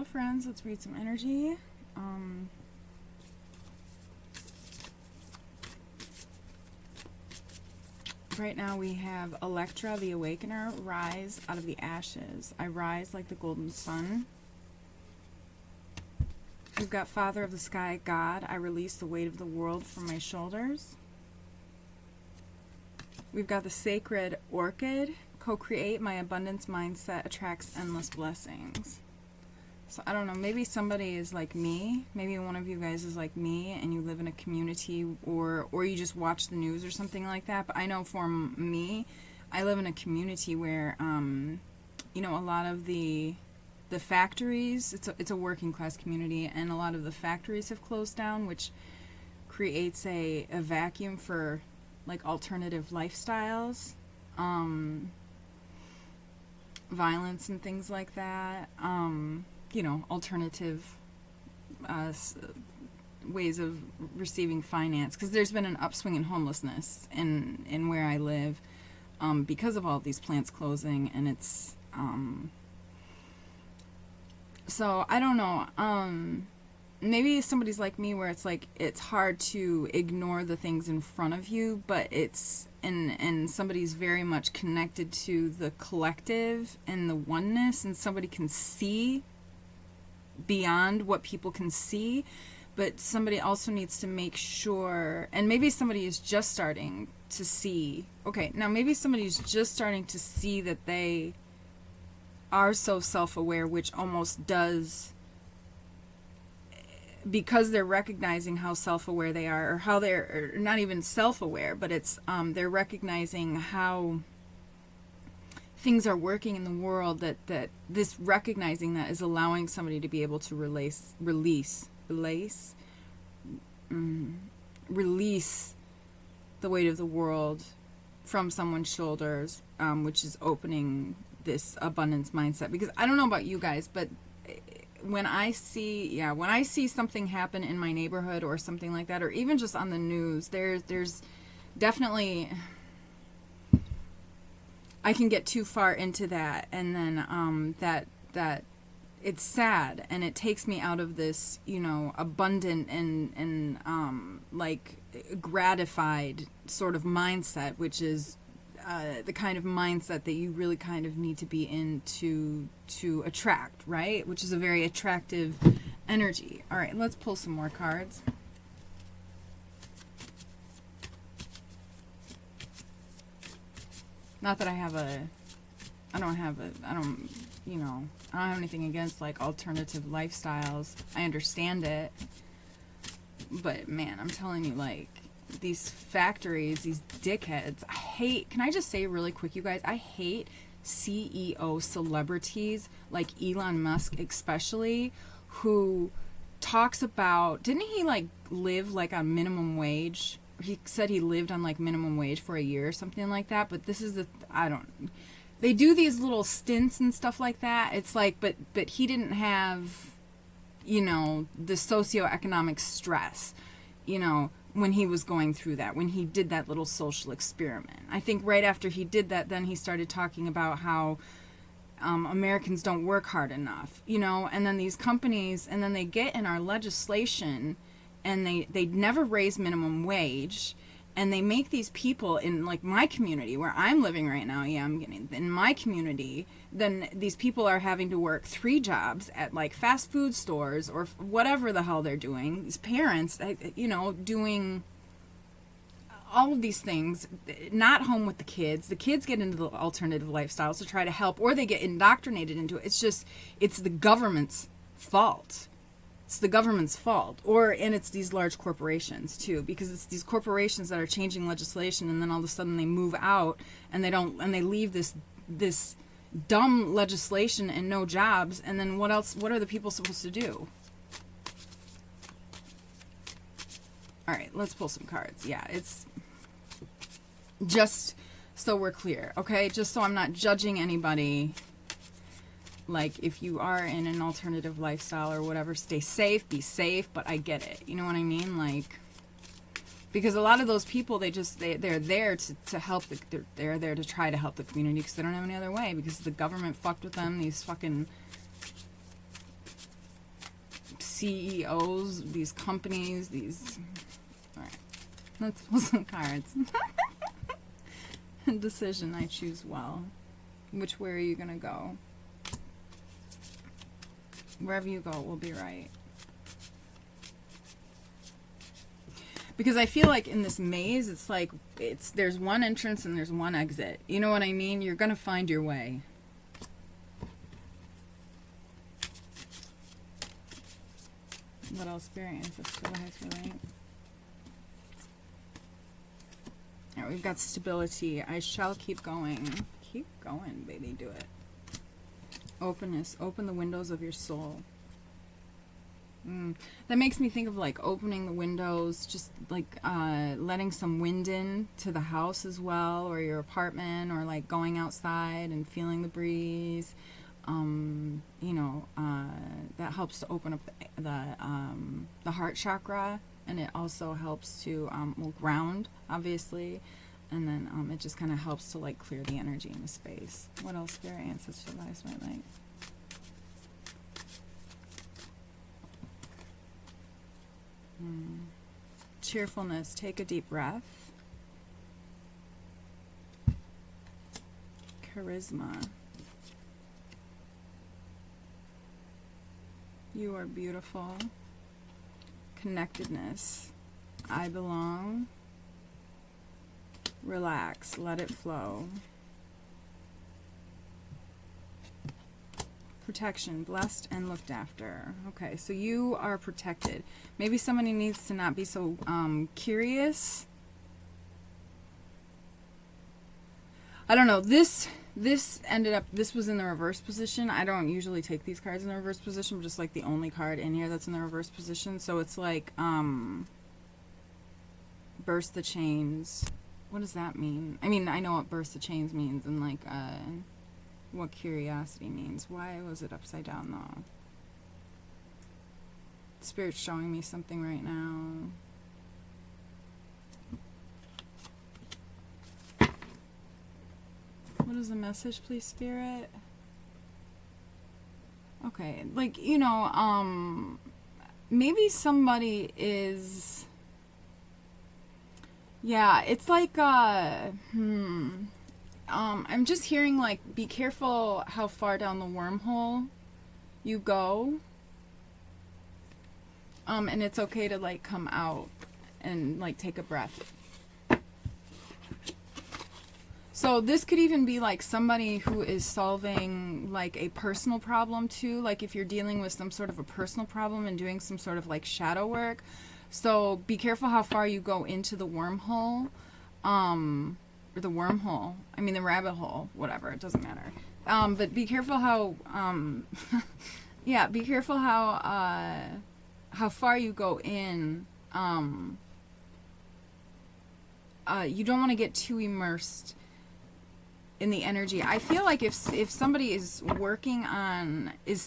Hello friends, let's read some energy. Right now we have Electra, the Awakener, rise out of the ashes. I rise like the golden sun. We've got Father of the Sky, God. I release the weight of the world from my shoulders. We've got the Sacred Orchid. Co-create, my abundance mindset attracts endless blessings. So I don't know, maybe somebody is like me. Maybe one of you guys is like me and you live in a community or you just watch the news or something like that. But I know for me, I live in a community where, you know, a lot of the factories, it's a working class community, and a lot of the factories have closed down, which creates a vacuum for like alternative lifestyles, violence and things like that. You know, alternative ways of receiving finance, because there's been an upswing in homelessness in where I live because of all these plants closing, and it's so I don't know, maybe somebody's like me where it's like it's hard to ignore the things in front of you, but it's and somebody's very much connected to the collective and the oneness, and somebody can see beyond what people can see, but somebody also needs to make sure, and maybe somebody is just starting to see, okay, now maybe somebody's just starting to see that they are so self-aware, which almost does, because they're recognizing how self-aware they are, or how they're or not even self-aware, but it's they're recognizing how things are working in the world, that this recognizing that is allowing somebody to be able to release the weight of the world from someone's shoulders, which is opening this abundance mindset. Because I don't know about you guys, but when I see something happen in my neighborhood or something like that, or even just on the news, there's definitely, I can get too far into that, and then that it's sad, and it takes me out of this, you know, abundant and like gratified sort of mindset, which is the kind of mindset that you really kind of need to be in to attract, right? Which is a very attractive energy. All right, let's pull some more cards. Not that I don't have anything against like alternative lifestyles. I understand it. But man, I'm telling you, like, these factories, these dickheads, can I just say really quick, you guys, I hate CEO celebrities like Elon Musk especially, who talks about, didn't he like live like on minimum wage? He said he lived on like minimum wage for a year or something like that, but this is they do these little stints and stuff like that. It's like, but he didn't have, you know, the socioeconomic stress, you know, when he was going through that, when he did that little social experiment. I think right after he did that, then he started talking about how Americans don't work hard enough, you know, and then these companies, and then they get in our legislation, and they never raise minimum wage, and they make these people in like my community where I'm living right now, I'm getting in my community, then these people are having to work 3 jobs at like fast food stores or whatever the hell they're doing. These parents, you know, doing all of these things, not home with the kids. The kids get into the alternative lifestyles to try to help, or they get indoctrinated into it. It's the government's fault. It's the government's fault, and it's these large corporations too, because it's these corporations that are changing legislation, and then all of a sudden they move out and they leave this dumb legislation and no jobs, and then what are the people supposed to do? All right, let's pull some cards. Yeah, it's just so we're clear, okay? Just so I'm not judging anybody. Like, if you are in an alternative lifestyle or whatever, stay safe, be safe, but I get it. You know what I mean? Like, because a lot of those people, they're there to help, they're there to try to help the community because they don't have any other way, because the government fucked with them. These fucking CEOs, these companies, these... All right, let's pull some cards. Decision, I choose well. Which way are you going to go? Wherever you go will be right. Because I feel like in this maze, it's like, there's one entrance and there's one exit. You know what I mean? You're going to find your way. What else? Experience. That's so right. All right, we've got stability. I shall keep going. Keep going, baby. Do it. Openness. Open the windows of your soul. That makes me think of like opening the windows, just like letting some wind in to the house as well, or your apartment, or like going outside and feeling the breeze. That helps to open up the heart chakra, and it also helps to ground, obviously, and then it just kind of helps to like clear the energy in the space. What else, Spirit Ancestors, Lives, my light? Cheerfulness. Take a deep breath. Charisma. You are beautiful. Connectedness. I belong. Relax. Let it flow. Protection. Blessed and looked after. Okay, so you are protected. Maybe somebody needs to not be so curious. I don't know. This ended up, this was in the reverse position. I don't usually take these cards in the reverse position, but just like the only card in here that's in the reverse position. So it's like, burst the chains. What does that mean? I mean, I know what burst the chains means, and like, what curiosity means. Why was it upside down though? Spirit's showing me something right now. What is the message, please, Spirit? Okay, like, maybe somebody is... Yeah, it's like, I'm just hearing, like, be careful how far down the wormhole you go. And it's okay to, like, come out and, like, take a breath. So this could even be, like, somebody who is solving, like, a personal problem, too. Like, if you're dealing with some sort of a personal problem and doing some sort of, like, shadow work. So be careful how far you go into the wormhole. Or the wormhole. I mean, the rabbit hole. Whatever. It doesn't matter. But be careful how... yeah, be careful how far you go in. You don't want to get too immersed in the energy. I feel like if somebody is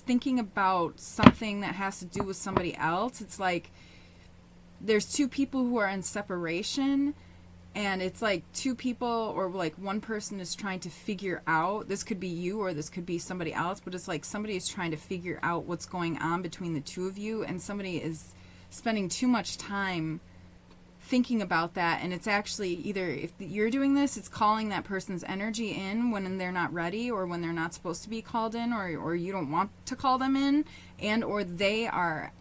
thinking about something that has to do with somebody else, it's like there's two people who are in separation, and it's like two people, or like one person is trying to figure out, this could be you or this could be somebody else, but it's like somebody is trying to figure out what's going on between the two of you, and somebody is spending too much time thinking about that, and it's actually either, if you're doing this, it's calling that person's energy in when they're not ready, or when they're not supposed to be called in, or you don't want to call them in, and or they are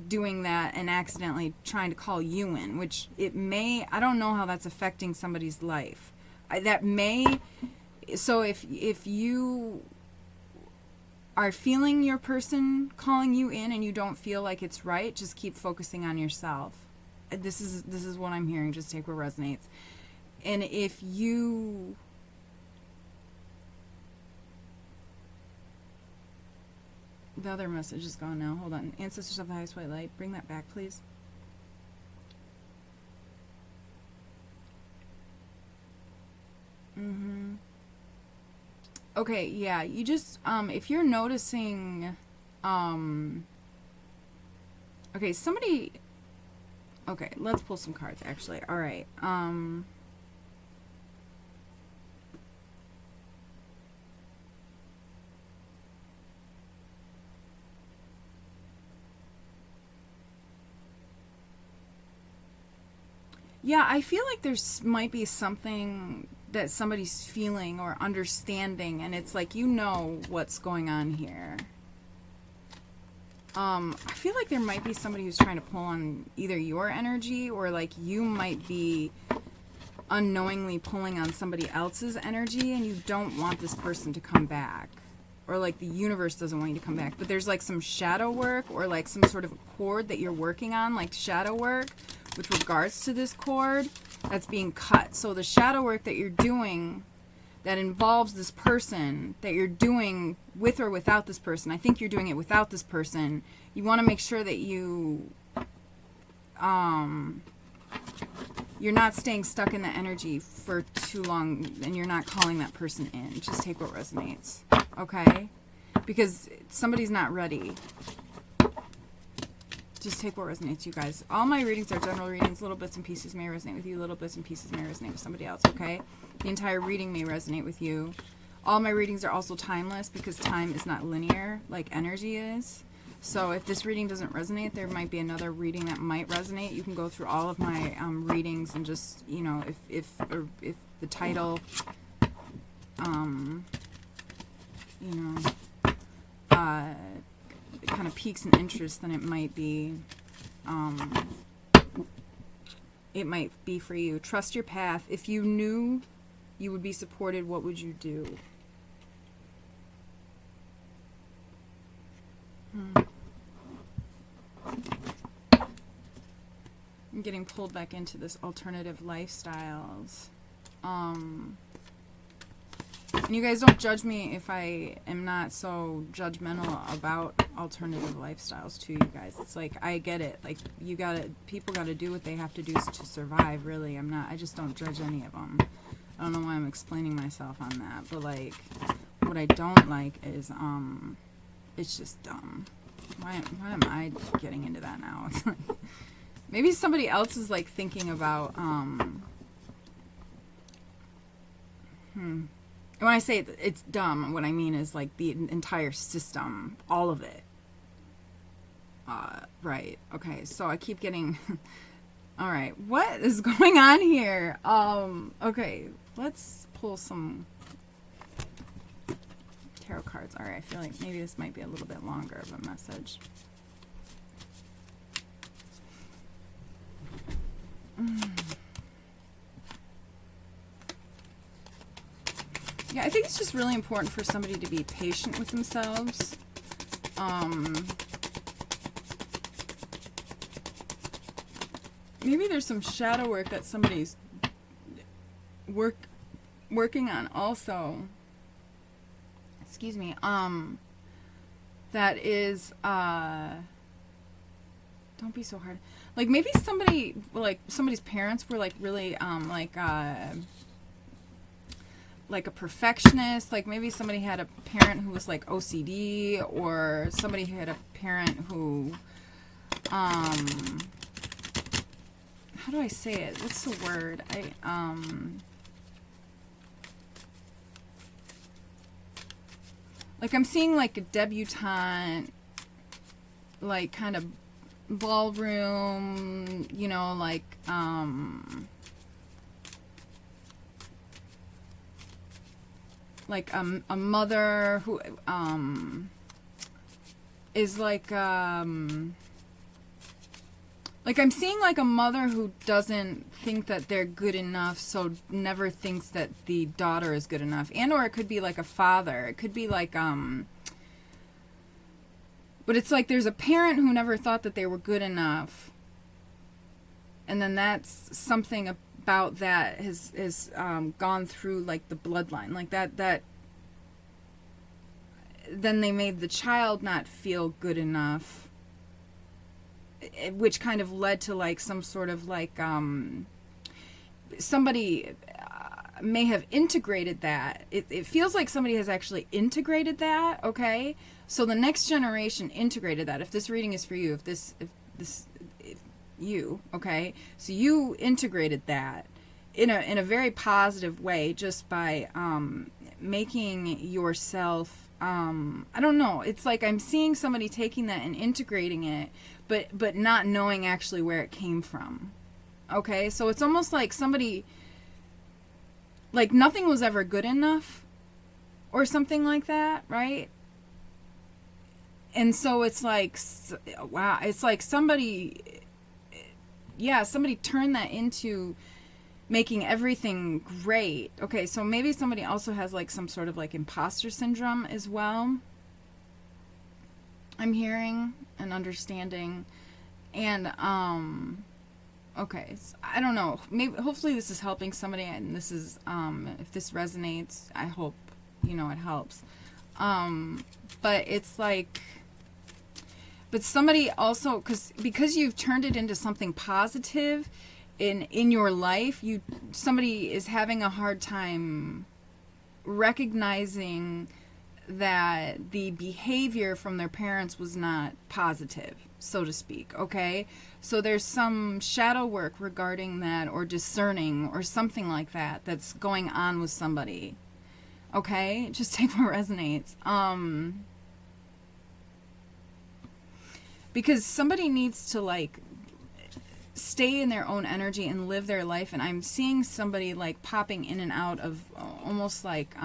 doing that and accidentally trying to call you in, which it may, I don't know how that's affecting somebody's life. So if you are feeling your person calling you in and you don't feel like it's right, just keep focusing on yourself. This is what I'm hearing. Just take what resonates. And if you... The other message is gone now. Hold on. Ancestors of the highest white light. Bring that back, please. Okay, yeah. You just... if you're noticing... okay, somebody... Okay, let's pull some cards, actually. All right. Yeah, I feel like there's might be something that somebody's feeling or understanding, and it's like, you know what's going on here. I feel like there might be somebody who's trying to pull on either your energy, or like you might be unknowingly pulling on somebody else's energy, and you don't want this person to come back, or like the universe doesn't want you to come back. But there's like some shadow work, or like some sort of cord that you're working on, like shadow work with regards to this cord that's being cut. So the shadow work that you're doing that involves this person, that you're doing with or without this person, I think you're doing it without this person, you want to make sure that you're not staying stuck in the energy for too long, and you're not calling that person in. Just take what resonates, okay? Because somebody's not ready. Just take what resonates, you guys. All my readings are general readings. Little bits and pieces may resonate with you. Little bits and pieces may resonate with somebody else, okay? The entire reading may resonate with you. All my readings are also timeless, because time is not linear like energy is. So if this reading doesn't resonate, there might be another reading that might resonate. You can go through all of my readings and just, you know, if the title, you know, kind of piques an interest, then it might be for you. Trust your path. If you knew you would be supported, what would you do? I'm getting pulled back into this alternative lifestyles. And you guys don't judge me if I am not so judgmental about alternative lifestyles too, you guys. It's like, I get it. Like, people gotta do what they have to do to survive, really. I just don't judge any of them. I don't know why I'm explaining myself on that, but like, what I don't like is, it's just dumb. Why am I getting into that now? It's like, maybe somebody else is like thinking about, when I say it's dumb, what I mean is like the entire system, all of it. Right. Okay. So I keep getting, all right, what is going on here? Okay, let's pull some tarot cards. All right. I feel like maybe this might be a little bit longer of a message. Yeah, I think it's just really important for somebody to be patient with themselves. Maybe there's some shadow work that somebody's working on also. Excuse me. That is, don't be so hard. Like, maybe somebody's parents were like really, like a perfectionist. Like, maybe somebody had a parent who was like OCD, or somebody had a parent who, how do I say it? What's the word? Like, I'm seeing like a debutante, like kind of ballroom, you know, like, a mother who is like I'm seeing like a mother who doesn't think that they're good enough, so never thinks that the daughter is good enough. And or it could be like a father. It could be like but it's like there's a parent who never thought that they were good enough, and then that's something about that has gone through like the bloodline, like that then they made the child not feel good enough, which kind of led to like some sort of like somebody may have integrated that. It feels like somebody has actually integrated that. Okay, so the next generation integrated that. If this reading is for you, if you, okay, so you integrated that in a very positive way, just by making yourself, I don't know, it's like I'm seeing somebody taking that and integrating it, but not knowing actually where it came from. Okay, so it's almost like somebody, like nothing was ever good enough or something like that, right? And so it's like, wow, it's like somebody, yeah, somebody turned that into making everything great. Okay, so maybe somebody also has like some sort of like imposter syndrome as well. I'm hearing and understanding. And, okay, so I don't know. Maybe, hopefully this is helping somebody, and this is, if this resonates, I hope, you know, it helps. But it's like, but somebody also, because you've turned it into something positive in your life, somebody is having a hard time recognizing that the behavior from their parents was not positive, so to speak, okay? So there's some shadow work regarding that, or discerning, or something like that, that's going on with somebody, okay? Just take what resonates. Because somebody needs to, like, stay in their own energy and live their life, and I'm seeing somebody, like, popping in and out of almost like,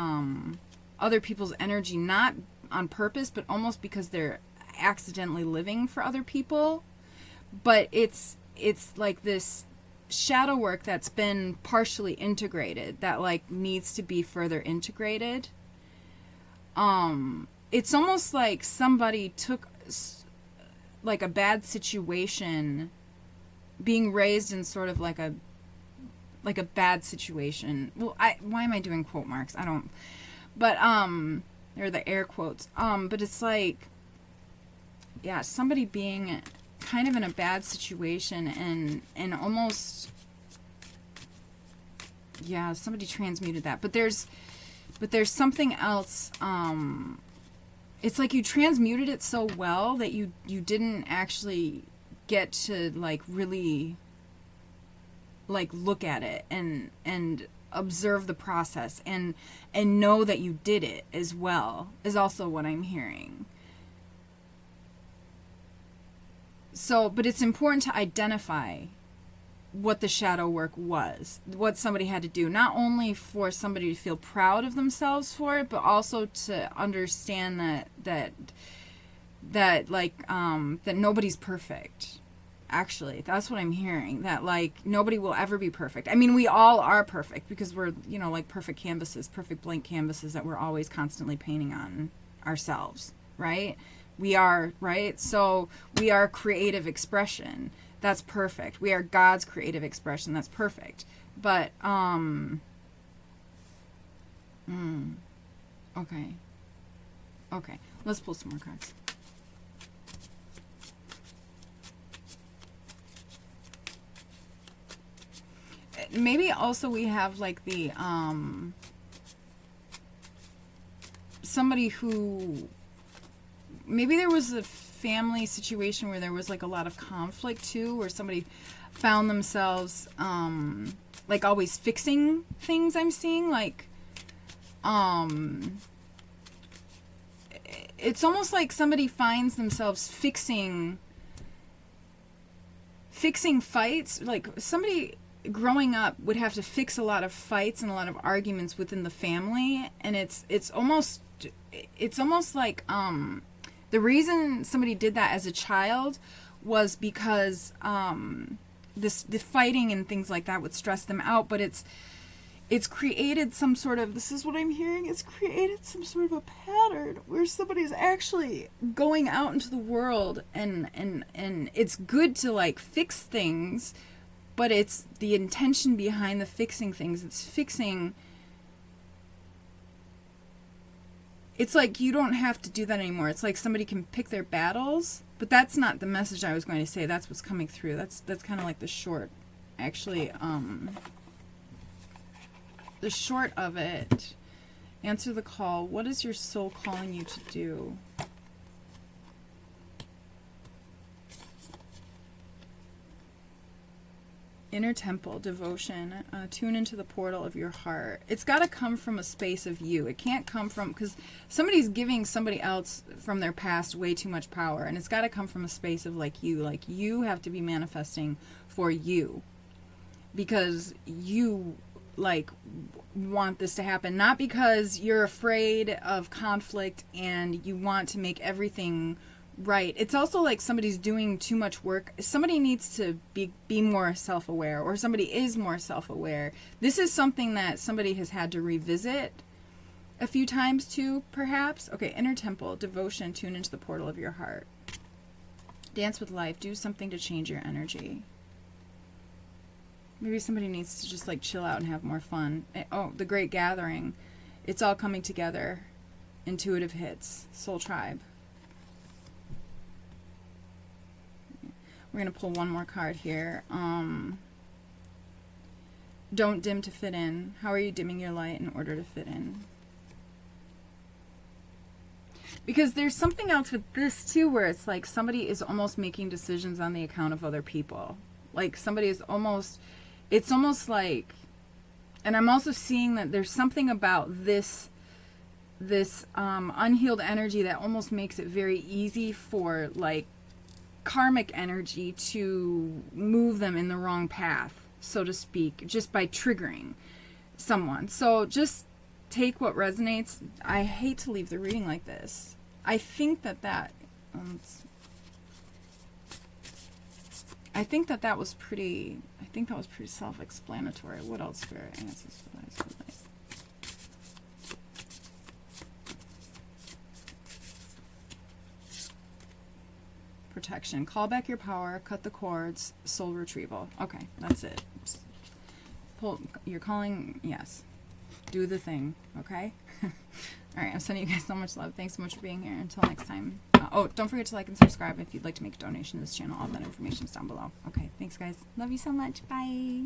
other people's energy, not on purpose, but almost because they're accidentally living for other people. But it's like this shadow work that's been partially integrated that like needs to be further integrated. It's almost like somebody took like a bad situation, being raised in sort of like a bad situation. Well, why am I doing quote marks? I don't. But, or the air quotes, but it's like, yeah, somebody being kind of in a bad situation and almost, yeah, somebody transmuted that. But there's something else, it's like you transmuted it so well that you didn't actually get to, like, really, like, look at it and observe the process and know that you did it as well, is also what I'm hearing. So, but it's important to identify what the shadow work was, what somebody had to do, not only for somebody to feel proud of themselves for it, but also to understand that nobody's perfect. Actually, that's what I'm hearing, that like nobody will ever be perfect. I mean, we all are perfect because we're, you know, like perfect canvases, perfect blank canvases that we're always constantly painting on ourselves, right? We are, right? So we are creative expression. That's perfect. We are God's creative expression. That's perfect. But, okay. Okay. Let's pull some more cards. Maybe also we have like the somebody who, maybe there was a family situation where there was like a lot of conflict too, where somebody found themselves like always fixing things. I'm seeing like it's almost like somebody finds themselves fixing fights, like somebody growing up would have to fix a lot of fights and a lot of arguments within the family, and it's almost like the reason somebody did that as a child was because the fighting and things like that would stress them out, but it's created some sort of, this is what I'm hearing, it's created some sort of a pattern where somebody's actually going out into the world and it's good to like fix things, but it's the intention behind the fixing things. It's fixing. It's like you don't have to do that anymore. It's like somebody can pick their battles, but that's not the message I was going to say. That's what's coming through. That's kind of like the short, actually, the short of it. Answer the call. What is your soul calling you to do? Inner temple, devotion, tune into the portal of your heart. It's got to come from a space of you. It can't come from, because somebody's giving somebody else from their past way too much power, and it's got to come from a space of like you have to be manifesting for you. because you like want this to happen, not because you're afraid of conflict and you want to make everything right. It's also like somebody's doing too much work. Somebody needs to be more self-aware, or somebody is more self-aware. This is something that somebody has had to revisit a few times too, perhaps. Okay, inner temple, devotion, tune into the portal of your heart. Dance with life, do something to change your energy. Maybe somebody needs to just like chill out and have more fun. Oh, the great gathering. It's all coming together. Intuitive hits. Soul tribe. We're going to pull one more card here. Don't dim to fit in. How are you dimming your light in order to fit in? Because there's something else with this too, where it's like somebody is almost making decisions on the account of other people. Like somebody is almost... It's almost like, and I'm also seeing that there's something about this unhealed energy that almost makes it very easy for like karmic energy to move them in the wrong path, so to speak, just by triggering someone. So just take what resonates. I hate to leave the reading like this. I think that was pretty self-explanatory. What else, Spirit? Answers for life. Protection. Call back your power. Cut the cords. Soul retrieval. Okay, that's it. You're calling. Yes. Do the thing. Okay? All right, I'm sending you guys so much love. Thanks so much for being here. Until next time. Don't forget to like and subscribe if you'd like to make a donation to this channel. All that information is down below. Okay, thanks, guys. Love you so much. Bye.